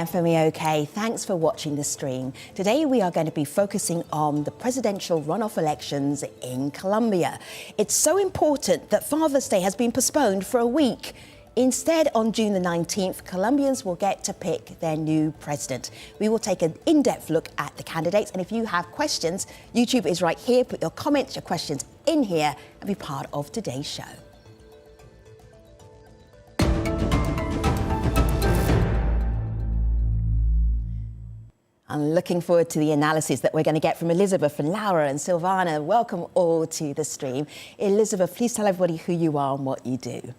and for me, okay. Thanks for watching the stream. Today we are going to be focusing on the presidential runoff elections in Colombia. It's so important that Father's Day has been postponed for a week. Instead, on June the 19th, Colombians will get to pick their new president. We will take an in-depth look at the candidates, and if you have questions, YouTube is right here. Put your comments, your questions in here and be part of today's show. I'm looking forward to the analysis that we're going to get from Elizabeth and Laura and Silvana. Welcome all to the stream. Elizabeth, please tell everybody who you are and what you do.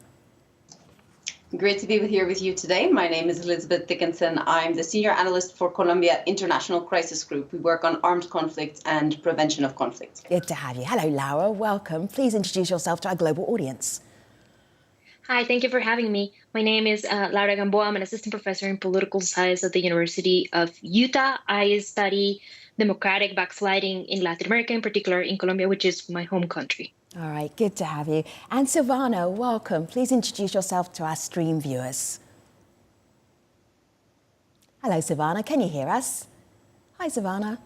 Great to be here with you today. My name is Elizabeth Dickinson. I'm the Senior Analyst for Colombia International Crisis Group. We work on armed conflict and prevention of conflict. Good to have you. Hello, Laura. Welcome. Please introduce yourself to our global audience. Hi, thank you for having me. My name is Laura Gamboa. I'm an assistant professor in political science at the University of Utah. I study democratic backsliding in Latin America, in particular in Colombia, which is my home country. All right, good to have you. And Silvana, welcome. Please introduce yourself to our stream viewers. Hello, Silvana. Can you hear us? Hi, Silvana.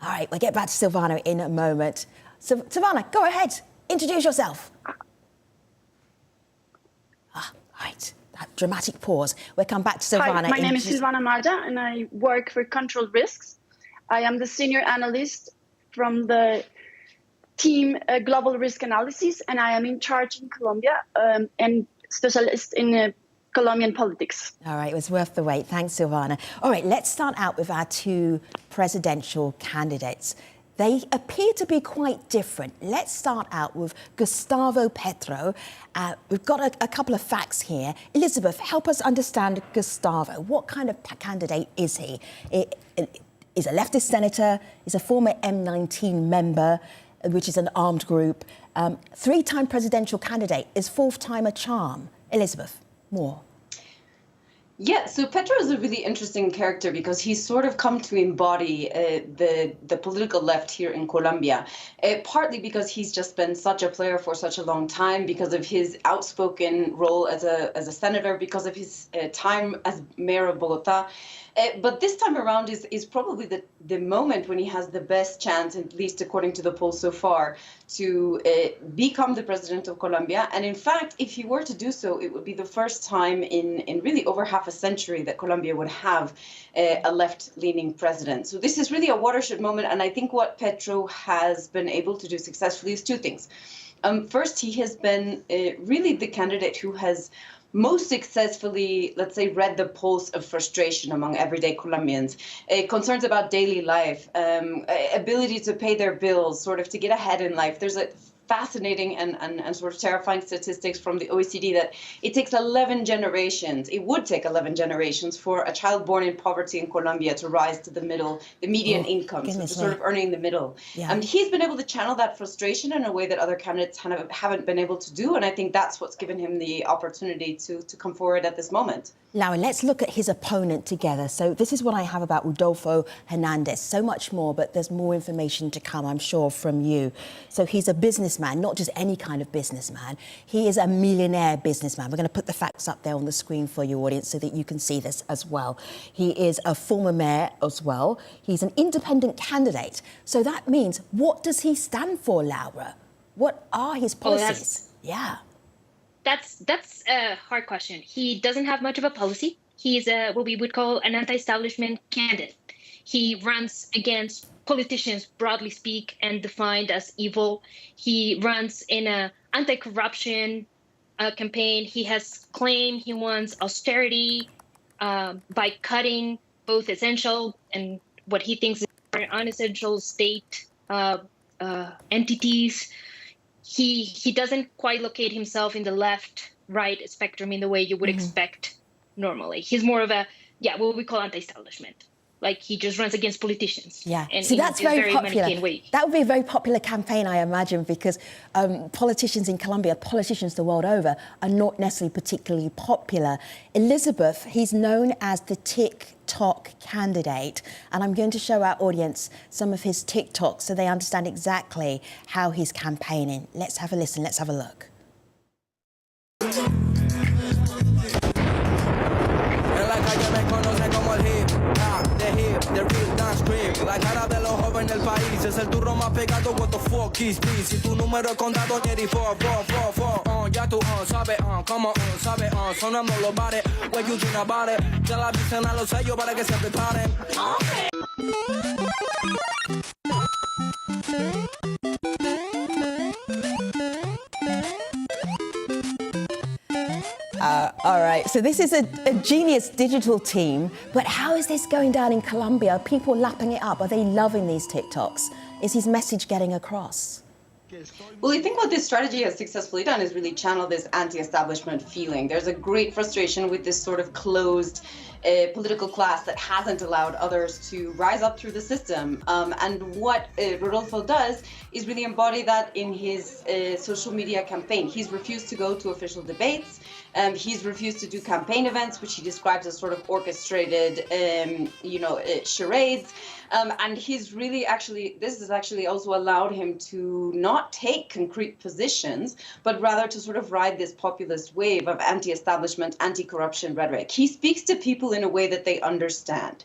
All right, we'll get back to Silvana in a moment. Silvana, go ahead. Introduce yourself. Right, that dramatic pause. We'll come back to Silvana. Hi, my name is Silvana Marda, and I work for Control Risks. I am the senior analyst from the team Global Risk Analysis, and I am in charge in Colombia and specialist in Colombian politics. All right, it was worth the wait. Thanks, Silvana. All right, let's start out with our two presidential candidates. They appear to be quite different. Let's start out with Gustavo Petro. We've got a couple of facts here. Elizabeth, help us understand Gustavo. What kind of candidate is he? He's a leftist senator. He's a former M19 member, which is an armed group. Three-time presidential candidate. Is fourth time a charm? Elizabeth, more. Yeah, so Petro is a really interesting character because he's sort of come to embody the political left here in Colombia, partly because he's just been such a player for such a long time, because of his outspoken role as a senator, because of his time as mayor of Bogota. But this time around is probably the moment when he has the best chance, at least according to the polls so far, to become the president of Colombia. And in fact, if he were to do so, it would be the first time in really over half a century that Colombia would have a left-leaning president. So this is really a watershed moment. And I think what Petro has been able to do successfully is two things. First, he has been really the candidate who has most successfully, let's say, read the pulse of frustration among everyday Colombians, concerns about daily life, ability to pay their bills, sort of to get ahead in life. There's a fascinating and sort of terrifying statistics from the OECD that it takes 11 generations, it would take 11 generations for a child born in poverty in Colombia to rise to the median income, so sort of earning the middle. Yeah. And he's been able to channel that frustration in a way that other candidates haven't been able to do, and I think that's what's given him the opportunity to come forward at this moment. Now, let's look at his opponent together. So this is what I have about Rodolfo Hernandez. So much more, but there's more information to come, I'm sure, from you. So he's a businessman, not just any kind of businessman. He is a millionaire businessman. We're going to put the facts up there on the screen for your audience so that you can see this as well. He is a former mayor as well. He's an independent candidate. So that means, what does he stand for, Laura? What are his policies? That's a hard question. He doesn't have much of a policy. He's what we would call an anti-establishment candidate. He runs against politicians, broadly speak, and defined as evil. He runs in an anti-corruption campaign. He has claimed he wants austerity by cutting both essential and what he thinks are unessential state entities. He doesn't quite locate himself in the left-right spectrum in the way you would expect normally. He's more of a, what we call anti-establishment. Like, he just runs against politicians. Yeah, and see, that's very popular. Way. That would be a very popular campaign, I imagine, because politicians in Colombia, politicians the world over, are not necessarily particularly popular. Elizabeth, he's known as the TikTok candidate, and I'm going to show our audience some of his TikToks so they understand exactly how he's campaigning. Let's have a listen, let's have a look. hip, the hip, the real dance cream. La cara de los jóvenes del país es el turro más pegado. What the fuck is this? Si tu número es contado, Jerry, ya tú sabes, come on, sabes, sonando los bares. What you think about it? Ya la dicen a los sellos para que se preparen. All right, so this is a genius digital team, but how is this going down in Colombia? Are people lapping it up? Are they loving these TikToks? Is his message getting across? Well, I think what this strategy has successfully done is really channel this anti-establishment feeling. There's a great frustration with this sort of closed political class that hasn't allowed others to rise up through the system. And what Rodolfo does is really embody that in his social media campaign. He's refused to go to official debates. He's refused to do campaign events, which he describes as sort of orchestrated, charades. And he's really this has actually also allowed him to not take concrete positions, but rather to sort of ride this populist wave of anti-establishment, anti-corruption rhetoric. He speaks to people in a way that they understand.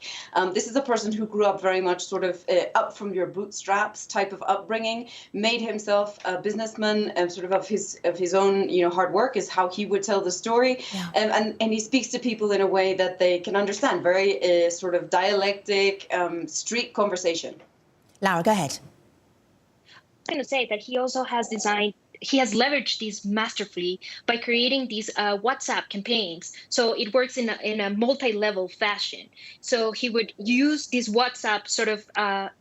This is a person who grew up very much sort of up from your bootstraps type of upbringing, made himself a businessman, sort of his own, hard work is how he would tell the story. Yeah. And he speaks to people in a way that they can understand, very sort of dialectic, street conversation. Laura, go ahead. I'm going to say that he also has leveraged these masterfully by creating these WhatsApp campaigns. So it works in a multi-level fashion. So he would use these WhatsApp sort of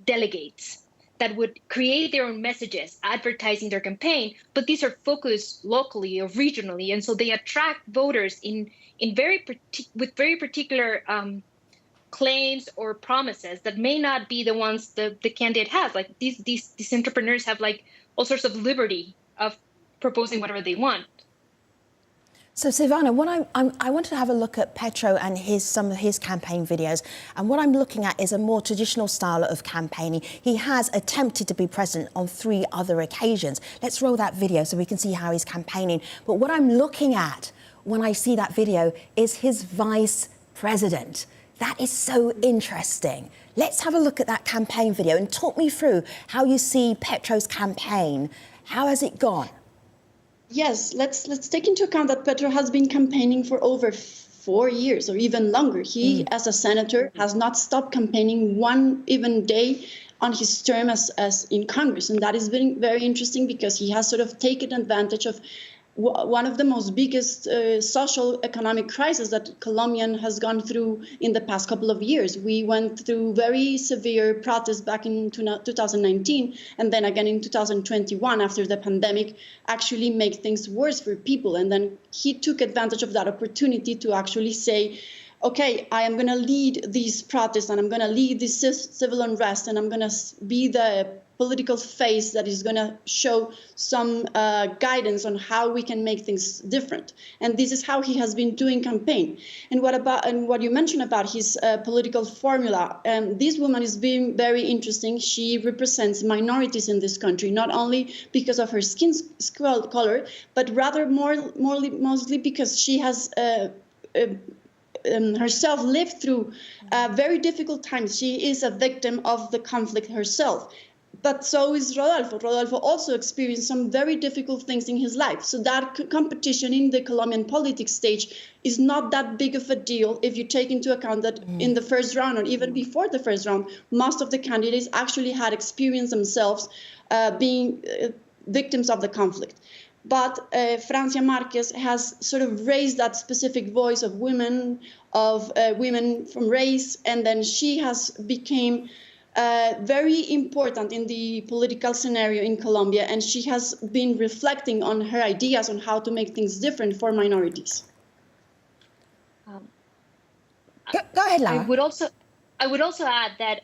delegates that would create their own messages advertising their campaign, but these are focused locally or regionally, and so they attract voters with very particular claims or promises that may not be the ones the candidate has. Like these entrepreneurs have like all sorts of liberty of proposing whatever they want. So Silvana, I wanted to have a look at Petro and some of his campaign videos, and what I'm looking at is a more traditional style of campaigning. He has attempted to be president on 3 other occasions. Let's roll that video so we can see how he's campaigning. But what I'm looking at when I see that video is his vice president. That is so interesting. Let's have a look at that campaign video and talk me through how you see Petro's campaign. How has it gone? Yes, let's take into account that Petro has been campaigning for over 4 years or even longer. He, as a senator, has not stopped campaigning one even day on his term as in Congress. And that has been very interesting because he has sort of taken advantage of one of the most biggest social economic crises that Colombia has gone through in the past couple of years. We went through very severe protests back in 2019, and then again in 2021 after the pandemic actually made things worse for people. And then he took advantage of that opportunity to actually say, okay, I am going to lead these protests and I'm going to lead this civil unrest and I'm going to be the political face that is going to show some guidance on how we can make things different. And this is how he has been doing campaign. And what you mentioned about his political formula, this woman is being very interesting. She represents minorities in this country, not only because of her skin color, but rather mostly because she has herself lived through very difficult times. She is a victim of the conflict herself. But so is Rodolfo. Rodolfo also experienced some very difficult things in his life. So that competition in the Colombian politics stage is not that big of a deal if you take into account that in the first round or even before the first round, most of the candidates actually had experienced themselves being victims of the conflict. But Francia Marquez has sort of raised that specific voice of women from race, and then she has become very important in the political scenario in Colombia, and she has been reflecting on her ideas on how to make things different for minorities. Go ahead, Lara. I would also add that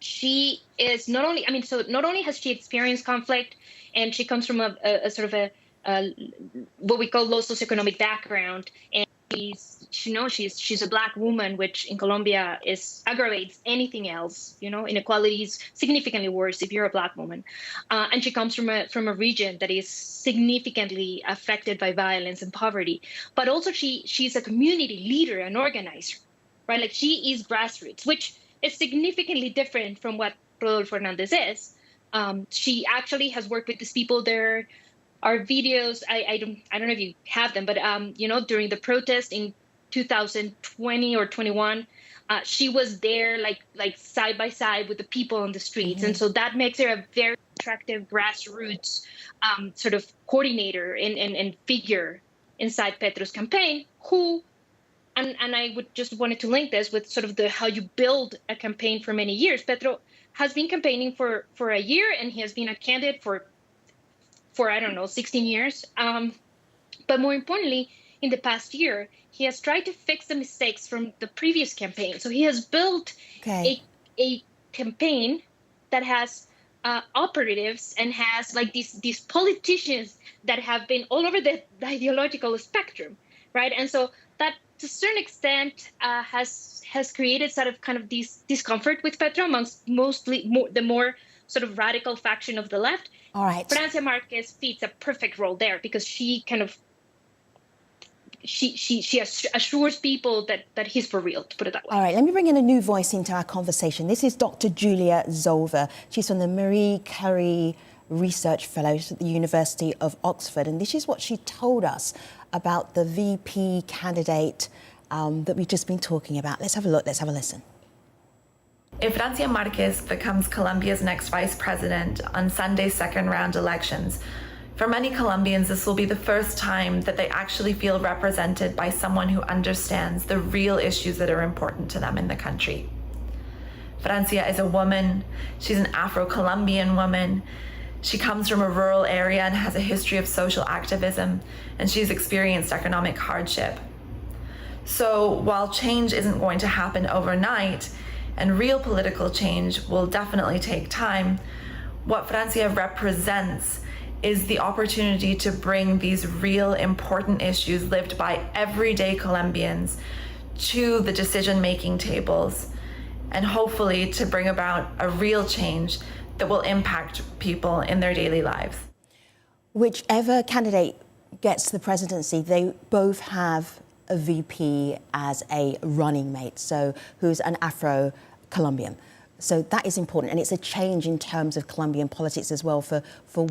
she is not only has she experienced conflict, and she comes from a sort of a what we call low socioeconomic background, and she's a black woman, which in Colombia aggravates anything else. Inequality is significantly worse if you're a black woman, and she comes from a region that is significantly affected by violence and poverty. But also she's a community leader and organizer. right? Like she is grassroots, which is significantly different from what Rodolfo Hernandez is. She actually has worked with these people. There are videos. I don't know if you have them, but during the protest in 2020 or 21, she was there like side by side with the people on the streets, and so that makes her a very attractive grassroots sort of coordinator and figure inside Petro's campaign. Who, and I would just wanted to link this with sort of how you build a campaign for many years. Petro has been campaigning for a year, and he has been a candidate for I don't know 16 years. But more importantly, in the past year, he has tried to fix the mistakes from the previous campaign. So he has built a campaign that has operatives and has like these politicians that have been all over the ideological spectrum, right? And so that to a certain extent has created sort of kind of this discomfort with Petro amongst the more sort of radical faction of the left. All right. Francia Marquez fits a perfect role there because she kind of she assures people that he's for real, to put it that way. All right, let me bring in a new voice into our conversation. This is Dr. Julia Zolver. She's from the Marie Curie Research Fellows at the University of Oxford, and this is what she told us about the VP candidate that we've just been talking about. Let's have a look, let's have a listen. If Francia Marquez becomes Colombia's next vice president on Sunday's second-round elections, for many Colombians, this will be the first time that they actually feel represented by someone who understands the real issues that are important to them in the country. Francia is a woman. She's an Afro-Colombian woman. She comes from a rural area and has a history of social activism, and she's experienced economic hardship. So while change isn't going to happen overnight, and real political change will definitely take time, what Francia represents is the opportunity to bring these real important issues lived by everyday Colombians to the decision-making tables, and hopefully to bring about a real change that will impact people in their daily lives. Whichever candidate gets the presidency, they both have a VP as a running mate, so who's an Afro-Colombian. So that is important, and it's a change in terms of Colombian politics as well for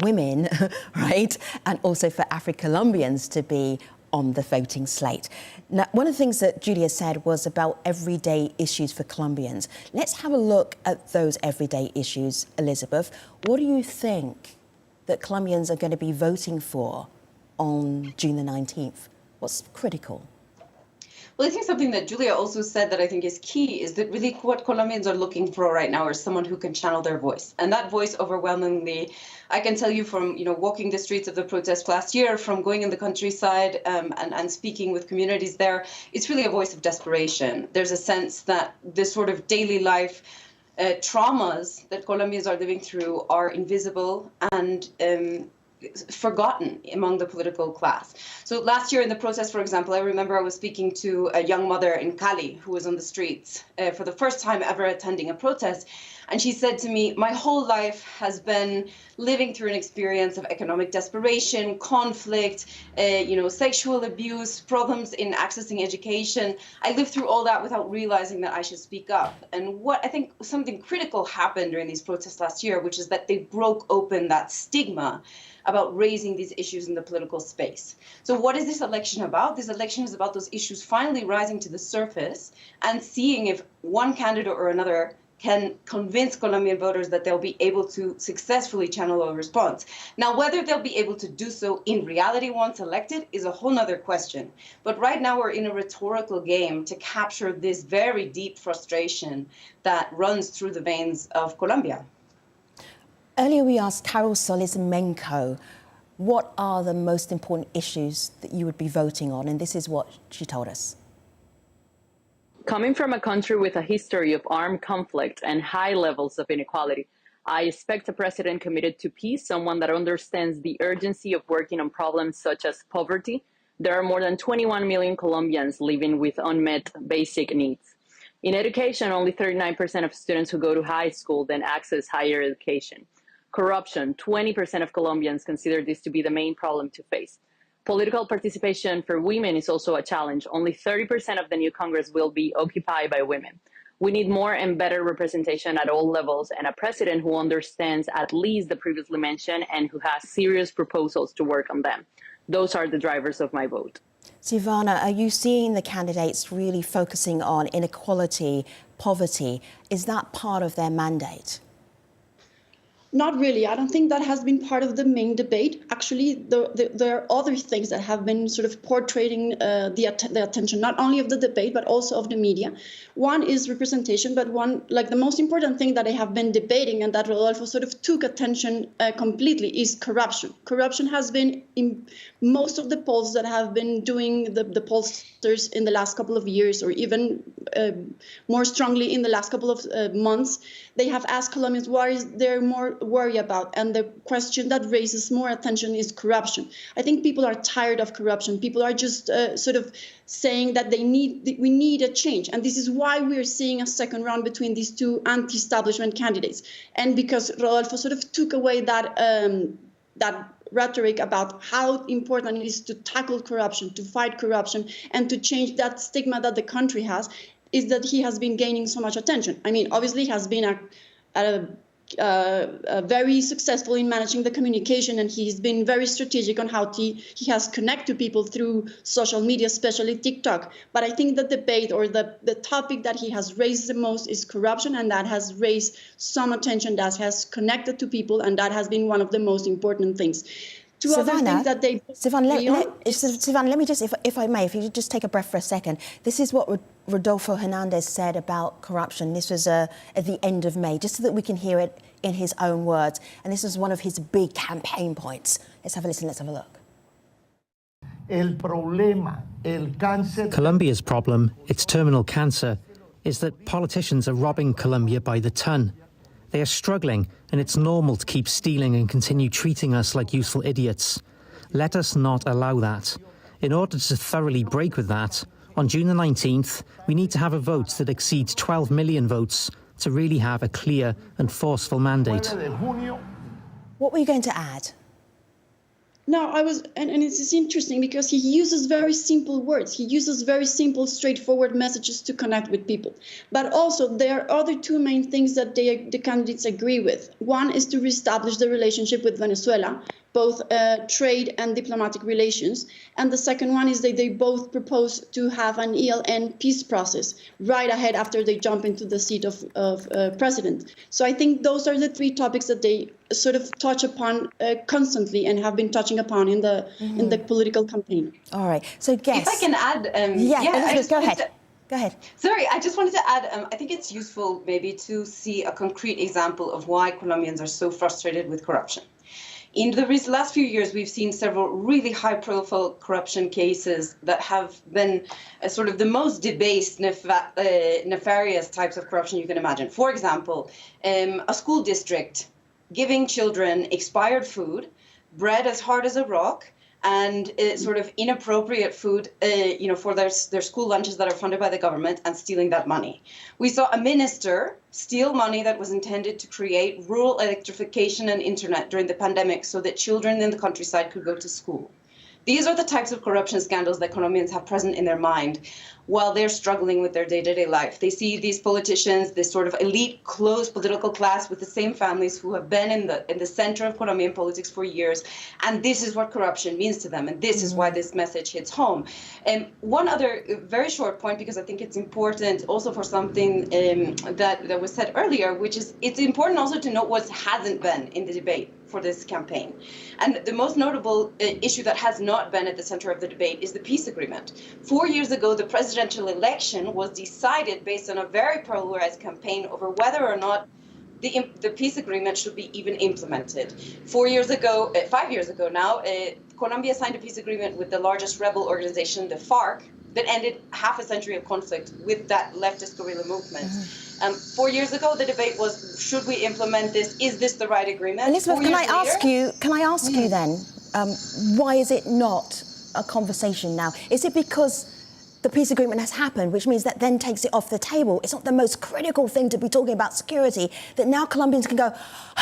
women, right? And also for Afro-Colombians to be on the voting slate. Now, one of the things that Julia said was about everyday issues for Colombians. Let's have a look at those everyday issues, Elizabeth. What do you think that Colombians are going to be voting for on June the 19th? What's critical? Well, I think something that Julia also said that I think is key is that really what Colombians are looking for right now is someone who can channel their voice. And that voice overwhelmingly, I can tell you from, walking the streets of the protest last year, from going in the countryside and speaking with communities there, it's really a voice of desperation. There's a sense that this sort of daily life traumas that Colombians are living through are invisible and forgotten among the political class. So last year in the protest, for example, I remember I was speaking to a young mother in Cali who was on the streets for the first time ever attending a protest. And she said to me, my whole life has been living through an experience of economic desperation, conflict, sexual abuse, problems in accessing education. I lived through all that without realizing that I should speak up. And what I think something critical happened during these protests last year, which is that they broke open that stigma about raising these issues in the political space. So what is this election about? This election is about those issues finally rising to the surface and seeing if one candidate or another can convince Colombian voters that they'll be able to successfully channel a response. Now, whether they'll be able to do so in reality once elected is a whole nother question. But right now we're in a rhetorical game to capture this very deep frustration that runs through the veins of Colombia. Earlier we asked Carol Solis Menko, what are the most important issues that you would be voting on? And this is what she told us. Coming from a country with a history of armed conflict and high levels of inequality, I expect a president committed to peace, someone that understands the urgency of working on problems such as poverty. There are more than 21 million Colombians living with unmet basic needs. In education, only 39% of students who go to high school then access higher education. Corruption, 20% of Colombians consider this to be the main problem to face. Political participation for women is also a challenge. Only 30% of the new Congress will be occupied by women. We need more and better representation at all levels and a president who understands at least the previously mentioned and who has serious proposals to work on them. Those are the drivers of my vote. Silvana, are you seeing the candidates really focusing on inequality, poverty? Is that part of their mandate? Not really. I don't think that has been part of the main debate. Actually, there are other things that have been sort of portraying the attention, not only of the debate, but also of the media. One is representation, but one, like the most important thing that they have been debating and that Rodolfo sort of took attention completely is corruption. Corruption has been in most of the polls that have been doing the pollsters in the last couple of years, or even more strongly in the last couple of months. They have asked Colombians what is there more worry about, and the question that raises more attention is corruption. I think people are tired of corruption. People are just sort of saying that we need a change, and this is why we are seeing a second round between these two anti-establishment candidates. And because Rodolfo sort of took away that rhetoric about how important it is to tackle corruption, to fight corruption, and to change that stigma that the country has, is that he has been gaining so much attention. I mean, obviously he has been very successful in managing the communication, and he's been very strategic on how he has connected to people through social media, especially TikTok. But I think the debate or the topic that he has raised the most is corruption, and that has raised some attention, that has connected to people, and that has been one of the most important things. Silvana, let me just, if I may, if you could just take a breath for a second. This is what Rodolfo Hernandez said about corruption. This was at the end of May, just so that we can hear it in his own words. And this was one of his big campaign points. Let's have a listen, let's have a look. Colombia's problem, its terminal cancer, is that politicians are robbing Colombia by the ton. They are struggling, and it's normal to keep stealing and continue treating us like useful idiots. Let us not allow that. In order to thoroughly break with that, on June the 19th, we need to have a vote that exceeds 12 million votes to really have a clear and forceful mandate. What were you going to add? No, and it's interesting because he uses very simple words. He uses very simple, straightforward messages to connect with people. But also, there are other two main things that the candidates agree with. One is to reestablish the relationship with Venezuela, both trade and diplomatic relations. And the second one is that they both propose to have an ELN peace process right ahead after they jump into the seat of president. So I think those are the three topics that they sort of touch upon constantly and have been touching upon in the political campaign. All right. So guess. If I can add, Go ahead. Go ahead. Sorry, I just wanted to add, I think it's useful maybe to see a concrete example of why Colombians are so frustrated with corruption. In the last few years, we've seen several really high-profile corruption cases that have been sort of the most debased, nefarious types of corruption you can imagine. For example, a school district giving children expired food, bread as hard as a rock, and sort of inappropriate food, for their school lunches that are funded by the government, and stealing that money. We saw a minister steal money that was intended to create rural electrification and internet during the pandemic so that children in the countryside could go to school. These are the types of corruption scandals that Colombians have present in their mind while they're struggling with their day-to-day life. They see these politicians, this sort of elite, close political class with the same families who have been in the center of Colombian politics for years, and this is what corruption means to them, and this is why this message hits home. And one other very short point, because I think it's important also for something that was said earlier, which is it's important also to note what hasn't been in the debate for this campaign. And the most notable issue that has not been at the center of the debate is the peace agreement. 4 years ago, the presidential election was decided based on a very polarized campaign over whether or not the peace agreement should be even implemented. 5 years ago now, Colombia signed a peace agreement with the largest rebel organization, the FARC, that ended half a century of conflict with that leftist guerrilla movement. 4 years ago, the debate was, should we implement this? Is this the right agreement? Elizabeth, can I ask you then, why is it not a conversation now? Is it because the peace agreement has happened, which means that then takes it off the table? It's not the most critical thing to be talking about security, that now Colombians can go,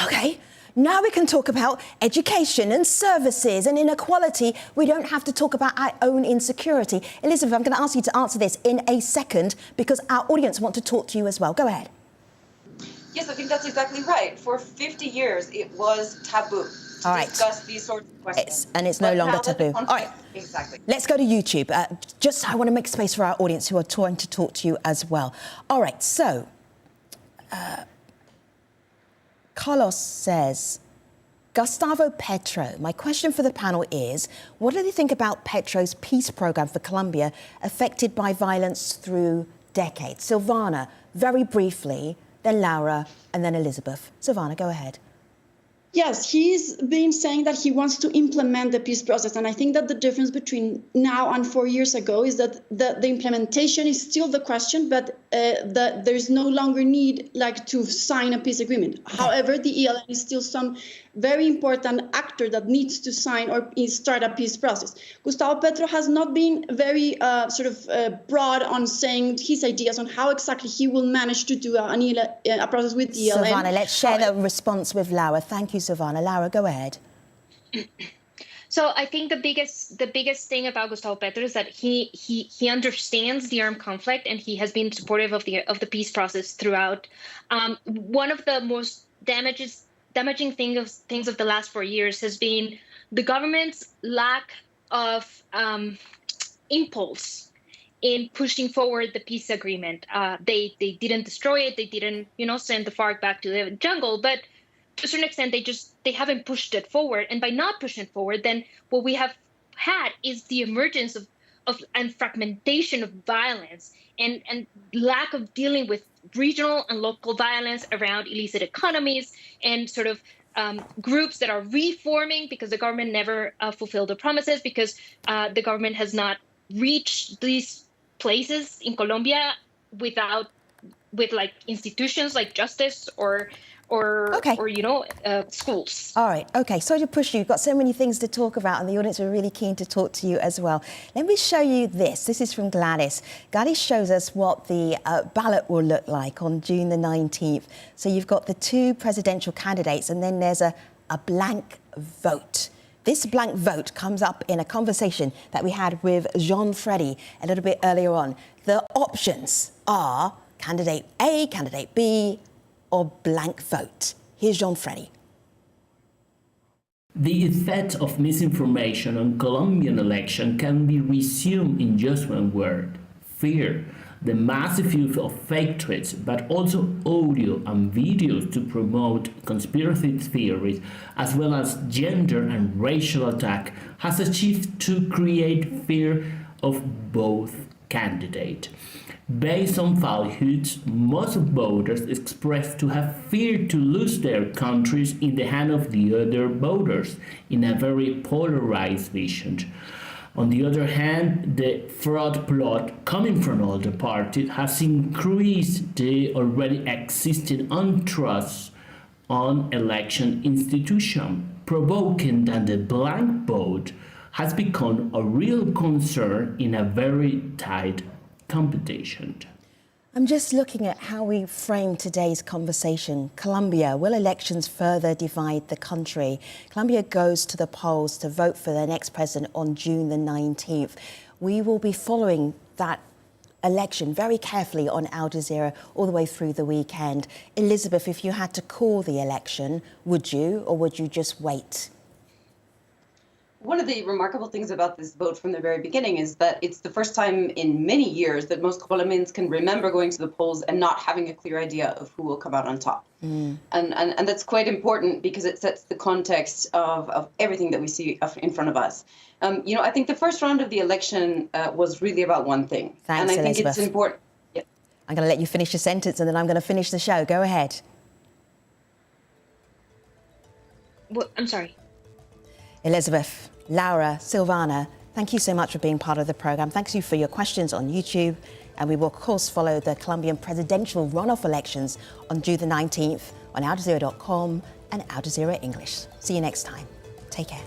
okay, Now we can talk about education and services and inequality. We don't have to talk about our own insecurity. Elizabeth, I'm going to ask you to answer this in a second because our audience want to talk to you as well. Go ahead. Yes, I think that's exactly right. For 50 years, it was taboo to discuss these sorts of questions. And it's no longer taboo. All right. Exactly. Let's go to YouTube. I want to make space for our audience who are trying to talk to you as well. All right, so Carlos says, Gustavo Petro, my question for the panel is, what do they think about Petro's peace program for Colombia affected by violence through decades? Silvana, very briefly, then Laura, and then Elizabeth. Silvana, go ahead. Yes, he's been saying that he wants to implement the peace process. And I think that the difference between now and 4 years ago is that the implementation is still the question, but there's no longer need to sign a peace agreement. However, the ELN is still some very important actor that needs to sign or start a peace process. Gustavo Petro has not been very broad on saying his ideas on how exactly he will manage to do a process with the ELN. Silvana, let's share the response with Laura. Thank you, Silvana. Laura, go ahead. So I think the biggest thing about Gustavo Petro is that he understands the armed conflict and he has been supportive of the peace process throughout. One of the most damaging things of the last 4 years has been the government's lack of impulse in pushing forward the peace agreement. They didn't destroy it. They didn't send the FARC back to the jungle, but to a certain extent, they haven't pushed it forward. And by not pushing it forward, then what we have had is the emergence of and fragmentation of violence and lack of dealing with regional and local violence around illicit economies and sort of groups that are reforming because the government never fulfilled the promises, because the government has not reached these places in Colombia with institutions like justice or schools. All right. Okay. Sorry to push you. You've got so many things to talk about, and the audience are really keen to talk to you as well. Let me show you this. This is from Gladys. Gladys shows us what the ballot will look like on June the 19th. So you've got the two presidential candidates, and then there's a blank vote. This blank vote comes up in a conversation that we had with Jean-Freddy a little bit earlier on. The options are candidate A, candidate B, or blank vote. Here's Jean-Freddy. The effect of misinformation on Colombian election can be resumed in just one word: fear. The massive use of fake tweets, but also audio and videos to promote conspiracy theories, as well as gender and racial attack, has achieved to create fear of both candidates. Based on falsehoods, most voters express to have feared to lose their countries in the hand of the other voters in a very polarized vision. On the other hand, the fraud plot coming from all the parties has increased the already existing untrust on election institutions, provoking that the blank vote has become a real concern in a very tight competition. I'm just looking at how we frame today's conversation. Colombia, will elections further divide the country? Colombia goes to the polls to vote for their next president on June the 19th. We will be following that election very carefully on Al Jazeera all the way through the weekend. Elizabeth, if you had to call the election, would you, or would you just wait? One of the remarkable things about this vote from the very beginning is that it's the first time in many years that most Colombians can remember going to the polls and not having a clear idea of who will come out on top. And that's quite important because it sets the context of everything that we see in front of us. I think the first round of the election was really about one thing. Thanks, and I think Elizabeth. it's important. Yeah. I'm going to let you finish your sentence and then I'm going to finish the show. Go ahead. Well, I'm sorry. Elizabeth, Laura, Silvana, thank you so much for being part of the programme. Thanks you for your questions on YouTube. And we will, of course, follow the Colombian presidential runoff elections on June the 19th on AlJazeera.com and Al Jazeera English. See you next time. Take care.